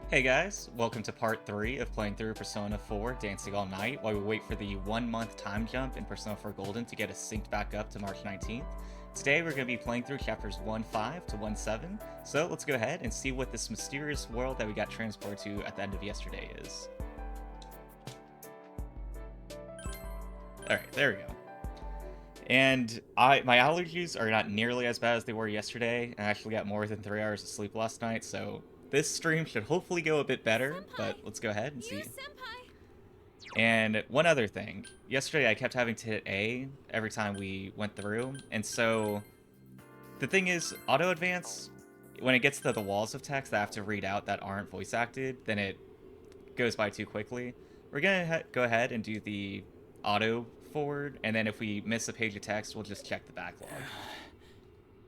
Hey guys, welcome to part 3 of playing through Persona 4 Dancing All Night while we wait for the 1-month time jump in Persona 4 Golden to get us synced back up to March 19th. Today we're going to be playing through chapters 1.5 to 1.7, so let's go ahead and see what this mysterious world that we got transported to at the end of yesterday is. Alright, there we go. And my allergies are not nearly as bad as they were yesterday. I actually got more than 3 hours of sleep last night, so this stream should hopefully go a bit better, but let's go ahead and see. And one other thing. Yesterday I kept having to hit A every time we went through, and so the thing is, auto advance, when it gets to the walls of text that I have to read out that aren't voice acted, then it goes by too quickly. We're gonna go ahead and do the auto forward, and then if we miss a page of text, we'll just check the backlog.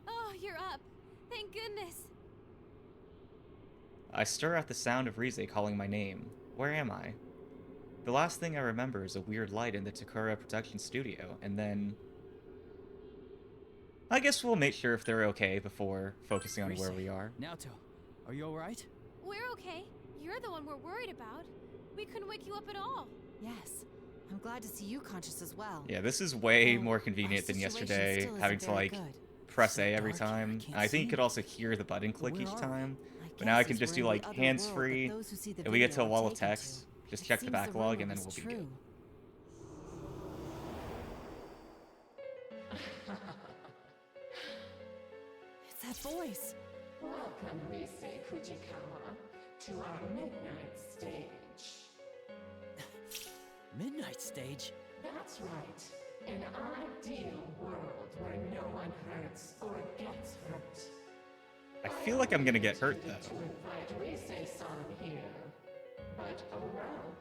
Oh, you're up. Thank goodness. I stir at the sound of Rize calling my name. Where am I? The last thing I remember is a weird light in the Takura production studio, and then... I guess we'll make sure if they're okay before focusing on where we are. Naoto, are you alright? We're okay. You're the one we're worried about. We couldn't wake you up at all. Yes. I'm glad to see you conscious as well. Yeah, this is way more convenient than yesterday, having to, like, press A every time. I think you could also hear the button click each time. But now I can just do, like, hands-free. If we get to a wall of text, just check the backlog, and then we'll be good. It's that voice. Welcome, Rise Fujikawa, to our midnight stage. Midnight stage? That's right. An ideal world where no one hurts or gets hurt. I feel like I'm gonna get hurt, though. To invite Rise-san here. But oh well.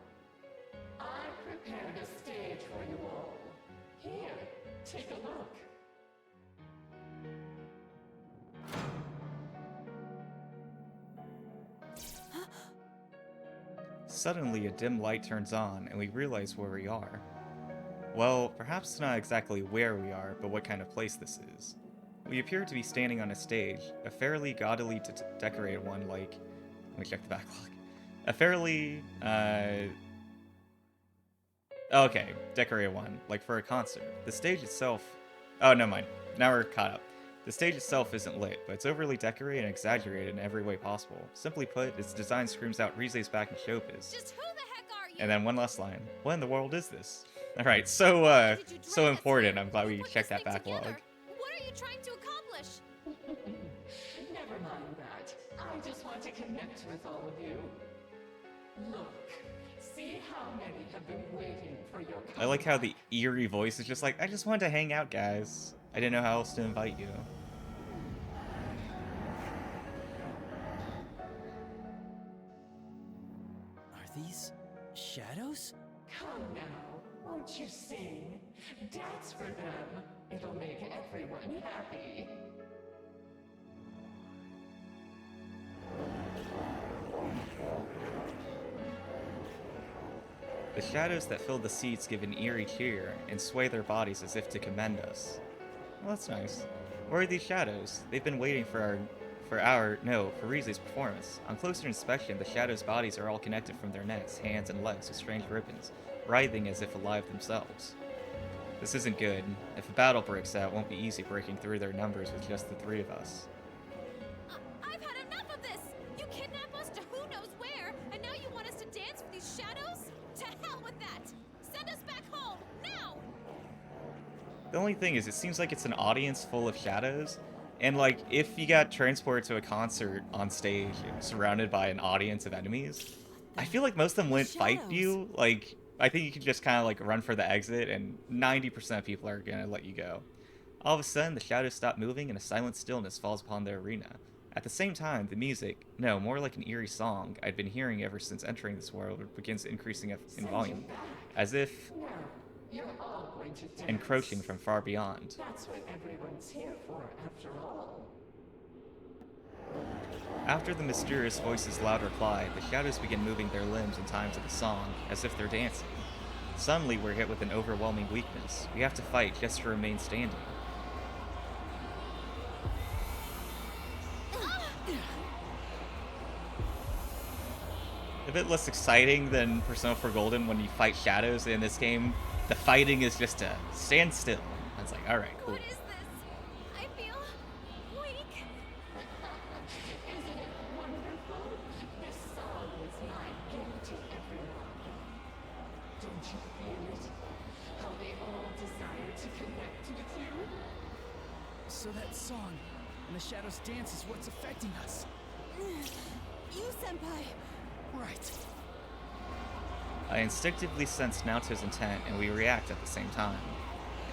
I prepared a stage for you all. Here, take a look. Suddenly, a dim light turns on, and we realize where we are. Well, perhaps not exactly where we are, but what kind of place this is. We appear to be standing on a stage, a fairly gaudily decorated one like... Let me check the backlog. A fairly, okay, decorated one, like for a concert. The stage itself... Oh, never mind. Now we're caught up. The stage itself isn't lit, but it's overly decorated and exaggerated in every way possible. Simply put, its design screams out Rize's back in showbiz. Just who the heck are you? And then one last line. What in the world is this? Alright, so important. I'm glad we checked that backlog. What are you trying to accomplish? Never mind that. I just want to connect with all of you. Look, see how many have been waiting for your I like how the eerie voice is just like, I just wanted to hang out, guys. I didn't know how else to invite you. Are these shadows? Come now, won't you sing? Dance for them. It'll make everyone happy. The shadows that fill the seats give an eerie cheer and sway their bodies as if to commend us. Well, that's nice. Where are these shadows? They've been waiting for Rize's performance. On closer inspection, the shadows' bodies are all connected from their necks, hands, and legs with strange ribbons, writhing as if alive themselves. This isn't good. If a battle breaks out, it won't be easy breaking through their numbers with just the 3 of us. I've had enough of this! You kidnap us to who knows where, and now you want us to dance for these shadows? To hell with that! Send us back home, now! The only thing is, it seems like it's an audience full of shadows, and like, if you got transported to a concert on stage surrounded by an audience of enemies, I feel like most of them wouldn't fight you. Like, I think you could just kind of like run for the exit, and 90% of people are gonna let you go. All of a sudden, the shadows stop moving, and a silent stillness falls upon the arena. At the same time, the music, no, more like an eerie song I'd been hearing ever since entering this world, begins increasing in volume, as if Now, you're all going to dance. encroaching from far beyond. That's what everyone's here for, after all. After the mysterious voice's loud reply, the shadows begin moving their limbs in time to the song, as if they're dancing. Suddenly, we're hit with an overwhelming weakness. We have to fight just to remain standing. a bit less exciting than Persona 4 Golden when you fight shadows. In this game, the fighting is just a standstill. I was like, all right, cool. What is this? I feel weak. Isn't it wonderful? This song is my gift to everyone. Don't you feel it? How they all desire to connect with you? So that song and the Shadows dance is what's affecting us. You, Senpai! Right. I instinctively sense Naoto's intent, and we react at the same time.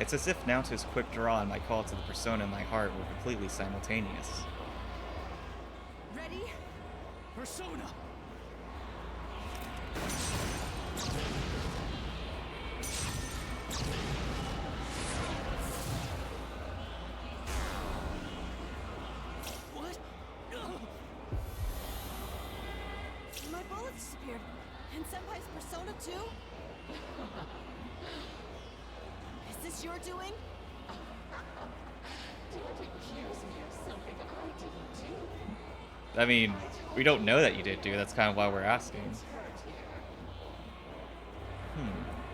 It's as if Naoto's quick draw and my call to the persona in my heart were completely simultaneous. Ready? Persona! What? My bullet disappeared. And Senpai's persona too? Is this your doing? Don't accuse me of something I didn't do. I mean, we don't know that you did do. That's kind of why we're asking.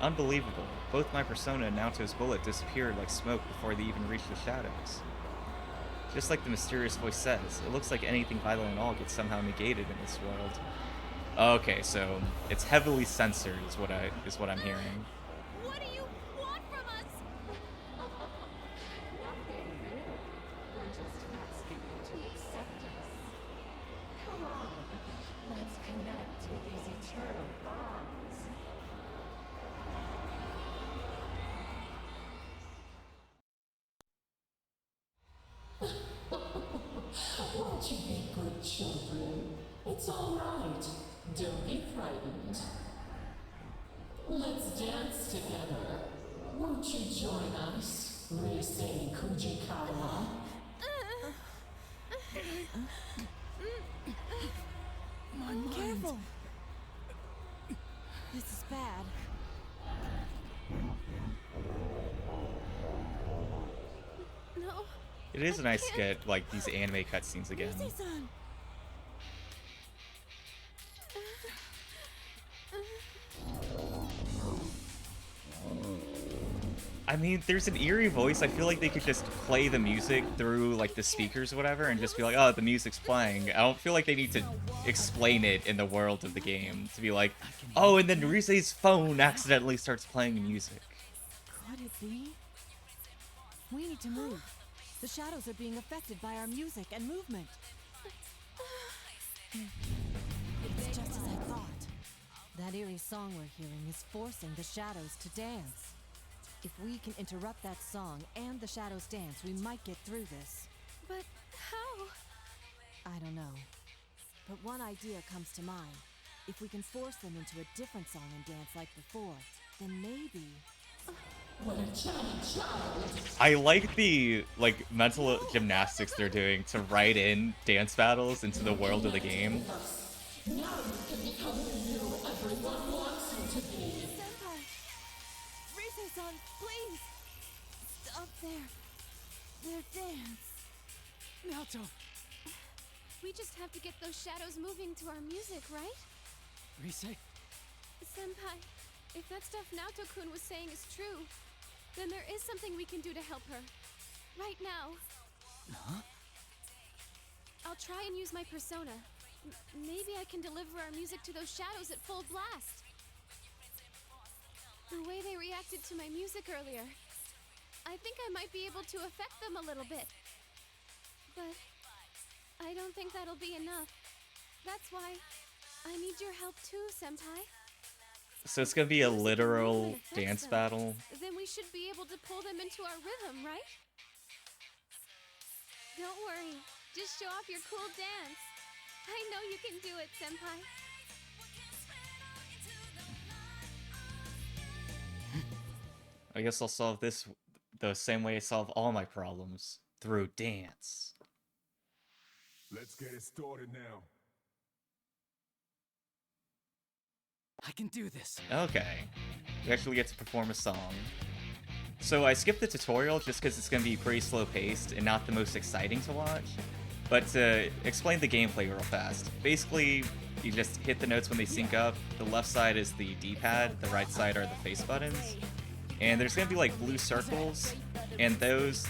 Unbelievable. Both my persona and Naoto's bullet disappeared like smoke before they even reached the shadows. Just like the mysterious voice says, it looks like anything violent at all gets somehow negated in this world. Okay, so it's heavily censored is what I'm hearing. What do you want from us? Nothing new. We're just asking you to accept us. Come on, let's connect with these eternal bonds. Won't you be good children? It's all right. Don't be frightened. Let's dance together. Won't you join us, Racing Kujikawa? My mind. Careful! This is bad. No. It is nice to get like these anime cutscenes again. Rise-san! I mean, there's an eerie voice. I feel like they could just play the music through like the speakers or whatever and just be like, oh, the music's playing. I don't feel like they need to explain it in the world of the game to be like, oh, and then Rise's phone accidentally starts playing music. Could it be? We need to move. The shadows are being affected by our music and movement. It's just as I thought. That eerie song we're hearing is forcing the shadows to dance. If we can interrupt that song and the shadows dance, we might get through this. But how? I don't know. But one idea comes to mind. If we can force them into a different song and dance like before, then maybe... I like the mental gymnastics they're doing to write in dance battles into the world of the game. Senpai! Rise-san, please! Stop their dance. Naoto! We just have to get those shadows moving to our music, right? Rise? Senpai, if that stuff Naoto-kun was saying is true, then there is something we can do to help her. Right now. Huh? I'll try and use my persona. Maybe I can deliver our music to those shadows at full blast. The way they reacted to my music earlier, I think I might be able to affect them a little bit. But I don't think that'll be enough. That's why I need your help too, Senpai. So it's gonna be a If music literal movement affects dance them, battle. Then we should be able to pull them into our rhythm, right? Don't worry. Just show off your cool dance. I know you can do it, Senpai. I guess I'll solve this the same way I solve all my problems, through dance. Let's get it started now. I can do this. Okay. We actually get to perform a song. So I skipped the tutorial just because it's going to be pretty slow paced and not the most exciting to watch. But to explain the gameplay real fast, basically you just hit the notes when they sync up. The left side is the D-pad, the right side are the face buttons. And there's gonna be like blue circles, and those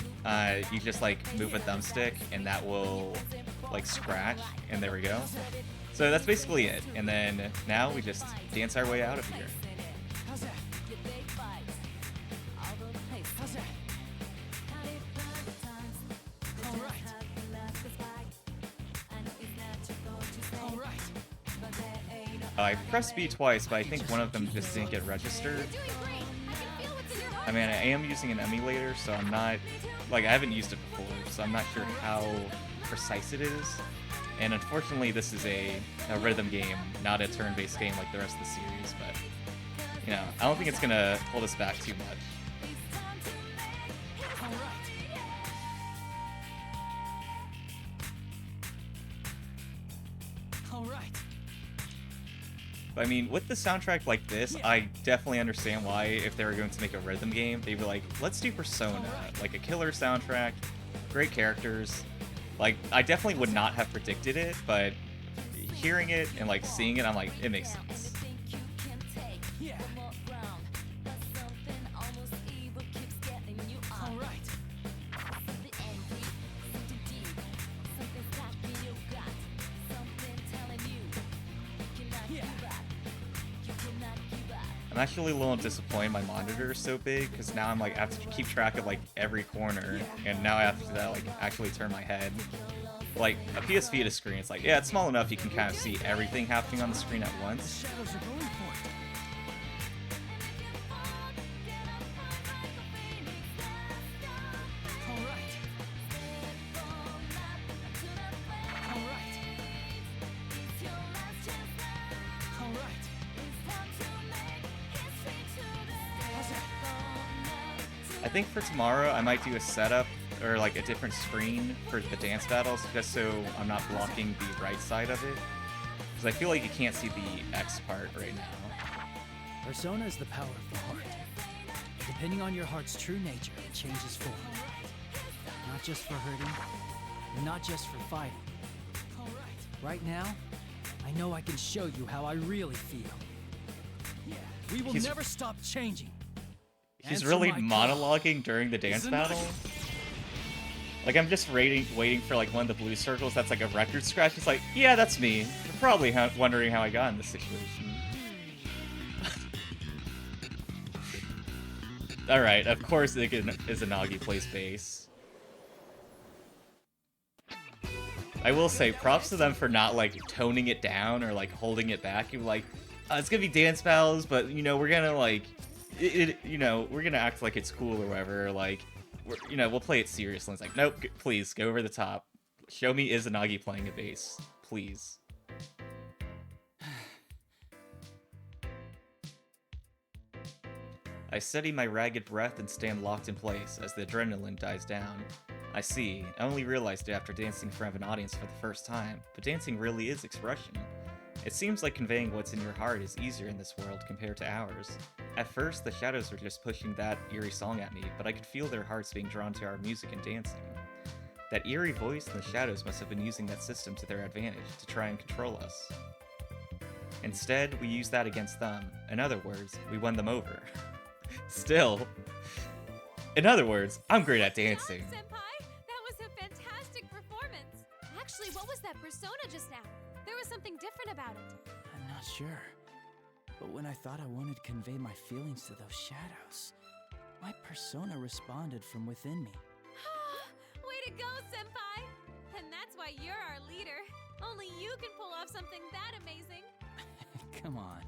you just like move a thumbstick and that will like scratch, and there we go. So that's basically it. And then now we just dance our way out of here. How's that? How's that? All right. All right. I pressed B twice, but I think one of them just didn't get registered. You're doing great. I can feel what's in your heart. I mean, I am using an emulator, so I'm not, like, I haven't used it before, so I'm not sure how precise it is. And unfortunately, this is a rhythm game, not a turn-based game like the rest of the series, but, you know, I don't think it's gonna hold us back too much. All right. All right. But I mean, with the soundtrack like this, I definitely understand why, if they were going to make a rhythm game, they'd be like, let's do Persona, like a killer soundtrack, great characters. Like, I definitely would not have predicted it, but hearing it and like seeing it, I'm like, it makes sense. Yeah. All right. Yeah. I'm actually a little disappointed my monitor is so big, because now I'm like, I have to keep track of like every corner, and now I have to like actually turn my head. Like a PS Vita screen, it's like, yeah, it's small enough you can kind of see everything happening on the screen at once. Shadows are going for it. All right. All right. All right. How's that? I think for tomorrow I might do a setup or like a different screen for the dance battles, just so I'm not blocking the right side of it. Because I feel like you can't see the X part right now. Persona is the power of the heart. Depending on your heart's true nature, it changes form. Not just for hurting, and not just for fighting. Right now, I know I can show you how I really feel. We will He's- never stop changing. He's Answer really my monologuing during the dance Isn't battle. Like, I'm just waiting for like one of the blue circles that's like a record scratch. It's like, yeah, that's me. You're probably wondering how I got in this situation. Alright, of course Izanagi plays bass. I will say, props to them for not like toning it down or like holding it back. You're like, it's gonna be dance battles, but you know, we're gonna like, you know, we're gonna act like it's cool or whatever. Like, you know, we'll play it seriously. It's like, nope, please go over the top. Show me Izanagi playing a bass, please. I steady my ragged breath and stand locked in place as the adrenaline dies down. I see. I only realized it after dancing in front of an audience for the first time, but dancing really is expression. It seems like conveying what's in your heart is easier in this world compared to ours. At first, the shadows were just pushing that eerie song at me, but I could feel their hearts being drawn to our music and dancing. That eerie voice and the shadows must have been using that system to their advantage to try and control us. Instead, we used that against them. In other words, we won them over. Still. In other words, I'm great at dancing. Good job, Senpai! That was a fantastic performance! Actually, what was that persona just now? There was something different about it. I'm not sure. But when I thought I wanted to convey my feelings to those shadows, my persona responded from within me. Way to go, Senpai! And that's why you're our leader. Only you can pull off something that amazing. Come on.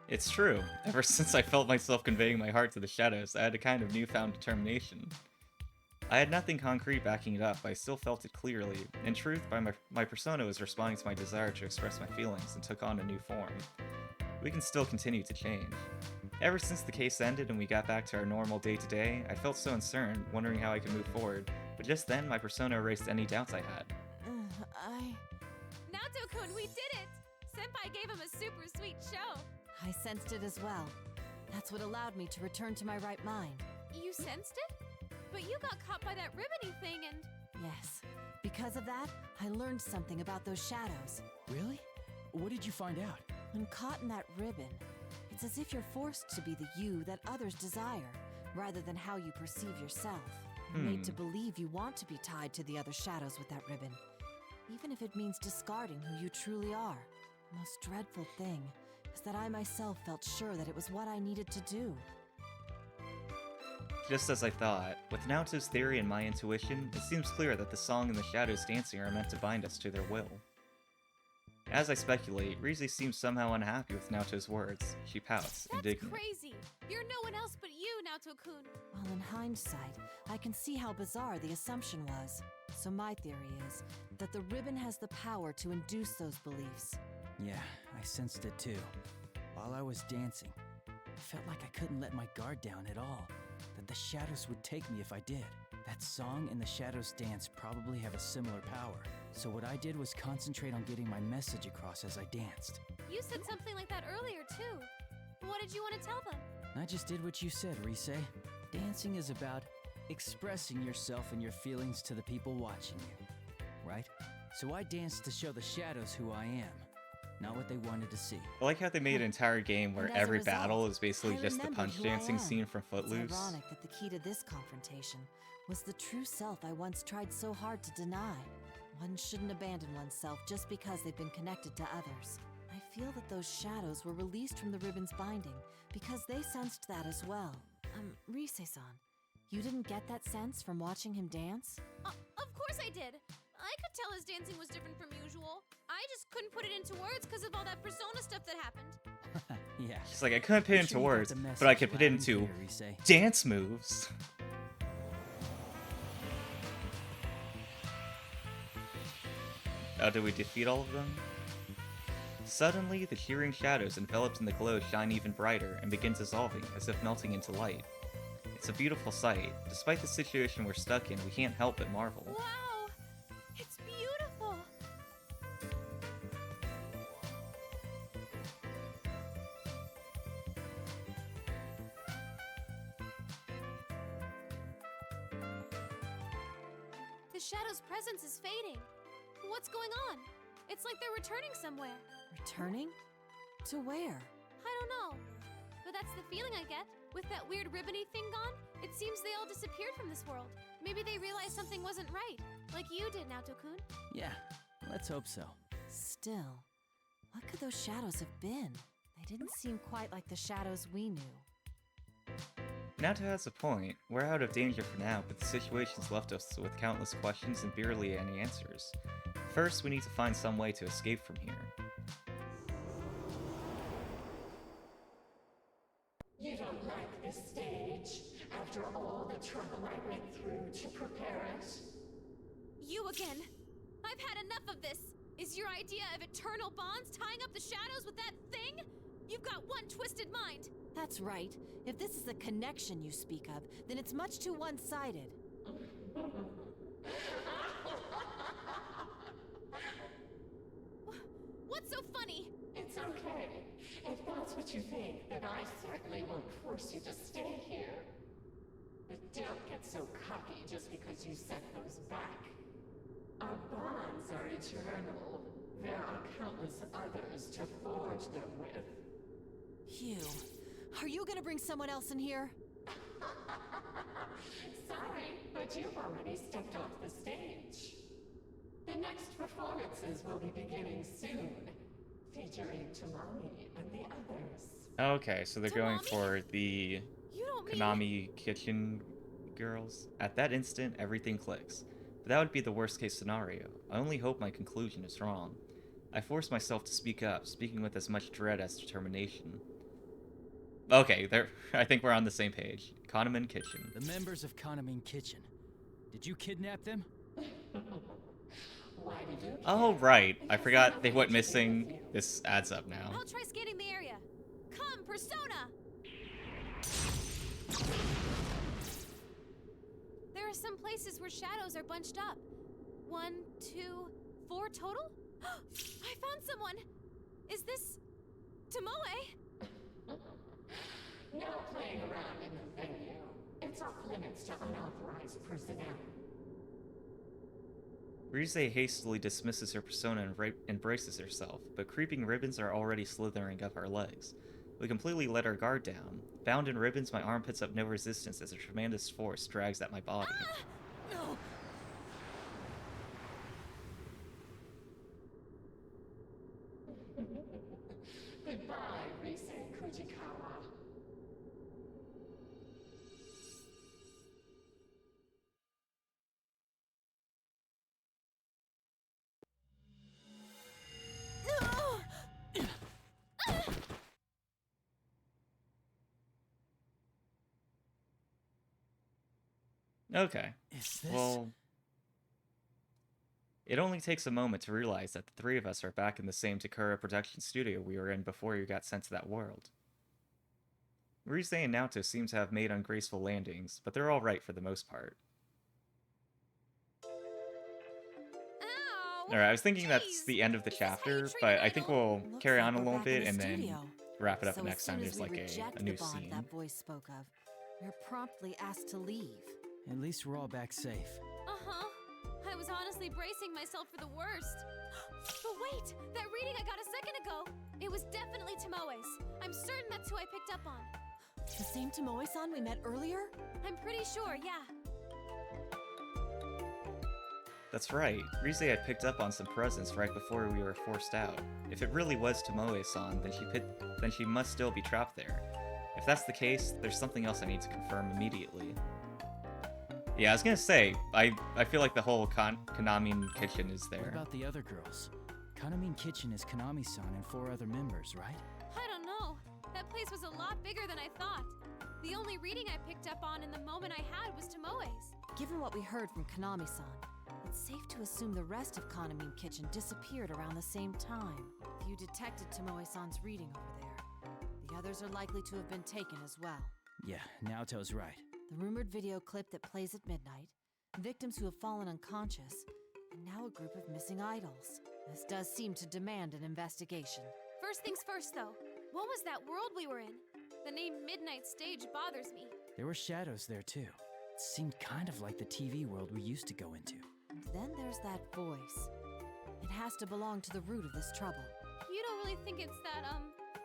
It's true. Ever since I felt myself conveying my heart to the shadows, I had a kind of newfound determination. I had nothing concrete backing it up, but I still felt it clearly. In truth, my persona was responding to my desire to express my feelings and took on a new form. We can still continue to change. Ever since the case ended and we got back to our normal day-to-day, I felt so uncertain, wondering how I could move forward, but just then my persona erased any doubts I had. Naoto-kun, we did it! Senpai gave him a super sweet show. I sensed it as well. That's what allowed me to return to my right mind. You sensed it? But you got caught by that ribbony thing and... Yes, Because of that, I learned something about those shadows. Really? What did you find out? When caught in that ribbon, it's as if you're forced to be the you that others desire, rather than how you perceive yourself. You're made to believe you want to be tied to the other shadows with that ribbon, even if it means discarding who you truly are. The most dreadful thing is that I myself felt sure that it was what I needed to do. Just as I thought, with Naoto's theory and my intuition, it seems clear that the song and the shadows dancing are meant to bind us to their will. As I speculate, Rize seems somehow unhappy with Naoto's words. She pouts, That's indignant. crazy. You're no one else but you, Naoto-kun. Well, in hindsight, I can see how bizarre the assumption was. So my theory is that the ribbon has the power to induce those beliefs. Yeah, I sensed it too. While I was dancing, I felt like I couldn't let my guard down at all. That the shadows would take me if I did. That song and the shadows dance probably have a similar power. So what I did was concentrate on getting my message across as I danced. You said something like that earlier, too. What did you want to tell them? I just did what you said, Rise. Dancing is about expressing yourself and your feelings to the people watching you, right? So I danced to show the shadows who I am, not what they wanted to see. I like how they made an entire game where And as a every result, battle is basically I just the remembered punch who I dancing am. scene from It's Footloose. ironic that the key to this confrontation was the true self I once tried so hard to deny. One shouldn't abandon oneself just because they've been connected to others. I feel that those shadows were released from the ribbon's binding because they sensed that as well. Rise-san, you didn't get that sense from watching him dance? Of course I did. I could tell his dancing was different from usual. I just couldn't put it into words because of all that persona stuff that happened. Yeah. She's like, I couldn't put it I'm into sure you got words, the but I message could put it loud and into clear, Rise. dance moves. Oh, did we defeat all of them? Suddenly, the shearing shadows enveloped in the glow shine even brighter and begin dissolving, as if melting into light. It's a beautiful sight. Despite the situation we're stuck in, we can't help but marvel. Wow! It's beautiful! The shadow's presence is fading. What's going on? It's like they're returning somewhere. Returning? To where? I don't know. But that's the feeling I get. With that weird ribbony thing gone, it seems they all disappeared from this world. Maybe they realized something wasn't right. Like you did, Naoto-kun. Yeah, let's hope so. Still, what could those shadows have been? They didn't seem quite like the shadows we knew. Naoto has a point. We're out of danger for now, but the situation's left us with countless questions and barely any answers. First, we need to find some way to escape from here. You don't like this stage, after all the trouble I went through to prepare it? You again! I've had enough of this! Is your idea of eternal bonds tying up the shadows with that thing? You've got one twisted mind! That's right. If this is a connection you speak of, then it's much too one-sided. What's so funny? It's okay. If that's what you think, then I certainly won't force you to stay here. But don't get so cocky just because you sent those back. Our bonds are eternal. There are countless others to forge them with. Hugh, are you gonna bring someone else in here? Sorry, but you've already stepped off the stage. The next performances will be beginning soon, featuring Tamami and the others. Okay, so they're going Tamami? for the You don't mean... Konami kitchen girls. At that instant, everything clicks. But that would be the worst case scenario. I only hope my conclusion is wrong. I force myself to speak up, speaking with as much dread as determination. Okay, I think we're on the same page. Kahneman Kitchen. The members of Kahneman Kitchen. Did you kidnap them? Why did you? Oh, right. I forgot they went missing. This adds up now. I'll try scanning the area. Come, Persona! There are some places where shadows are bunched up. 1, 2, 4 total? I found someone! Is this... Tomoe? No playing around in the venue. It's off limits to unauthorized personnel. Rise hastily dismisses her persona and embraces herself, but creeping ribbons are already slithering up our legs. We completely let our guard down. Bound in ribbons, my armpits have no resistance as a tremendous force drags at my body. No! Goodbye, Risen Kujikawa. Okay. Is this... Well, it only takes a moment to realize that the three of us are back in the same Takura production studio we were in before you got sent to that world. Rise and Naoto seem to have made ungraceful landings, but they're alright for the most part. Ow! Alright, I was thinking that's Jeez. the end of the Is this how you chapter, treat but an I think idol? we'll Looks carry like on a we're little back in bit the and then studio. wrap it up So next as time soon as there's we like reject a new the bond scene. that voice spoke of, we're promptly asked to leave. At least we're all back safe. Uh-huh. I was honestly bracing myself for the worst. But wait! That reading I got a second ago! It was definitely Tomoe's. I'm certain that's who I picked up on. The same Tomoe-san we met earlier? I'm pretty sure, yeah. That's right, Rise had picked up on some presents right before we were forced out. If it really was Tomoe-san, then she must still be trapped there. If that's the case, there's something else I need to confirm immediately. Yeah, I was gonna say, I feel like the whole Konami kitchen is What there. about the other girls? Kanamin Kitchen is Konami-san and 4 other members, right? I don't know. That place was a lot bigger than I thought. The only reading I picked up on in the moment I had was Tomoe's. Given what we heard from Konami-san, it's safe to assume the rest of Kanamin Kitchen disappeared around the same time. If you detected Tomoe-san's reading over there, the others are likely to have been taken as well. Yeah, Naoto's right. The rumored video clip that plays at midnight, victims who have fallen unconscious, and now a group of missing idols. This does seem to demand an investigation. First things first, though. What was that world we were in? The name Midnight Stage bothers me. There were shadows there too. It seemed kind of like the TV world we used to go into. And then there's that voice. It has to belong to the root of this trouble. You don't really think it's that,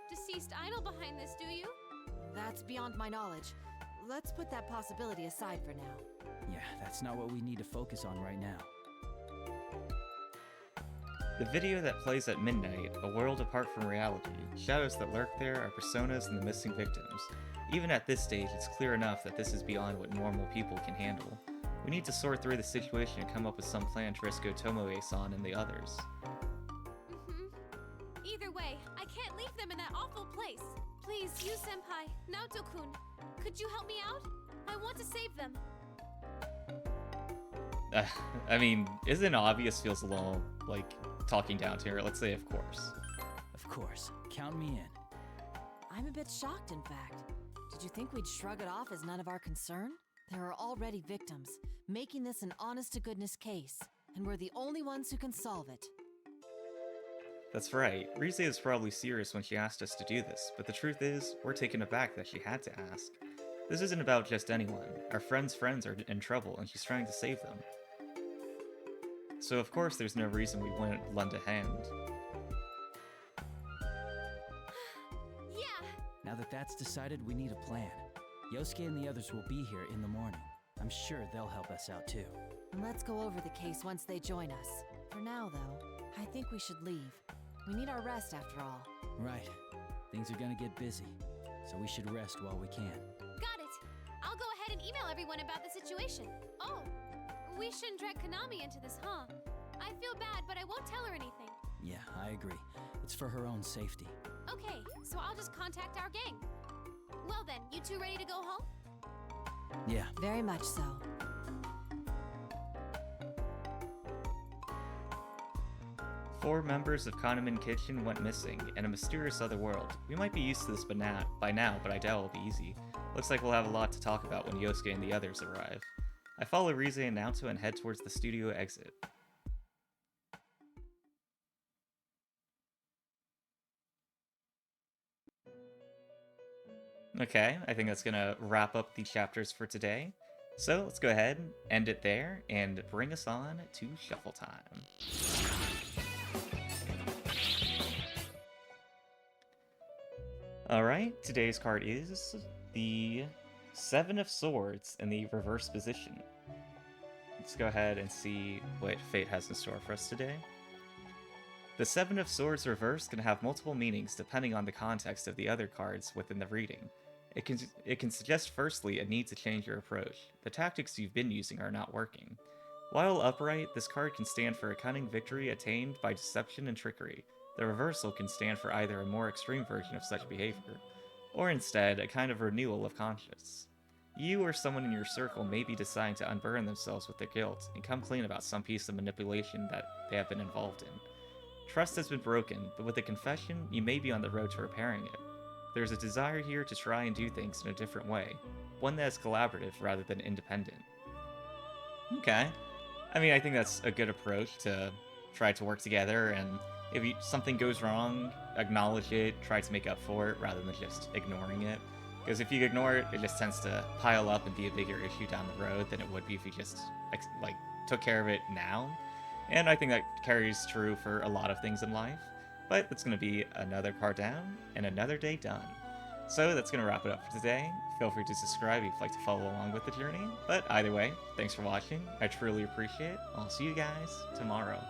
deceased idol behind this, do you? That's beyond my knowledge. Let's put that possibility aside for now. Yeah, that's not what we need to focus on right now. The video that plays at midnight, a world apart from reality, shadows that lurk there are personas and the missing victims. Even at this stage, it's clear enough that this is beyond what normal people can handle. We need to sort through the situation and come up with some plan to rescue Tomoe-san and the others. Either way, I can't leave them in that awful place. Please, you senpai, Naoto-kun, could you help me out? I want to save them. I mean, isn't obvious feels a little, like, talking down to her. Let's say, of course. Of course, count me in. I'm a bit shocked, in fact. Did you think we'd shrug it off as none of our concern? There are already victims, making this an honest-to-goodness case, and we're the only ones who can solve it. That's right, Rise is probably serious when she asked us to do this, but the truth is, we're taken aback that she had to ask. This isn't about just anyone. Our friends' friends are in trouble, and she's trying to save them. So of course there's no reason we wouldn't lend a hand. Yeah! Now that that's decided, we need a plan. Yosuke and the others will be here in the morning. I'm sure they'll help us out too. And let's go over the case once they join us. For now, though, I think we should leave. We need our rest after all. Right. Things are gonna get busy, so we should rest while we can. Got it. I'll go ahead and email everyone about the situation. Oh, we shouldn't drag Konami into this, huh? I feel bad, but I won't tell her anything. Yeah, I agree. It's for her own safety. Okay, so I'll just contact our gang. Well then, you two ready to go home? Yeah. Very much so. Four members of Kahneman Kitchen went missing, in a mysterious other world. We might be used to this by now, but I doubt it'll be easy. Looks like we'll have a lot to talk about when Yosuke and the others arrive. I follow Rise and Naoto and head towards the studio exit. Okay, I think that's gonna wrap up the chapters for today. So let's go ahead and end it there and bring us on to shuffle time. Alright, today's card is the Seven of Swords in the reverse position. Let's go ahead and see what fate has in store for us today. The Seven of Swords reverse can have multiple meanings depending on the context of the other cards within the reading. It can suggest firstly a need to change your approach. The tactics you've been using are not working. While upright, this card can stand for a cunning victory attained by deception and trickery. The reversal can stand for either a more extreme version of such behavior, or instead a kind of renewal of conscience. You or someone in your circle may be deciding to unburden themselves with their guilt and come clean about some piece of manipulation that they have been involved in. Trust has been broken, but with a confession, you may be on the road to repairing it. There's a desire here to try and do things in a different way, one that is collaborative rather than independent. Okay. I mean, I think that's a good approach to try to work together, and if something goes wrong, acknowledge it, try to make up for it, rather than just ignoring it. Because if you ignore it, it just tends to pile up and be a bigger issue down the road than it would be if you just, like took care of it now. And I think that carries true for a lot of things in life. But that's going to be another card down and another day done. So that's going to wrap it up for today. Feel free to subscribe if you'd like to follow along with the journey. But either way, thanks for watching. I truly appreciate it. I'll see you guys tomorrow.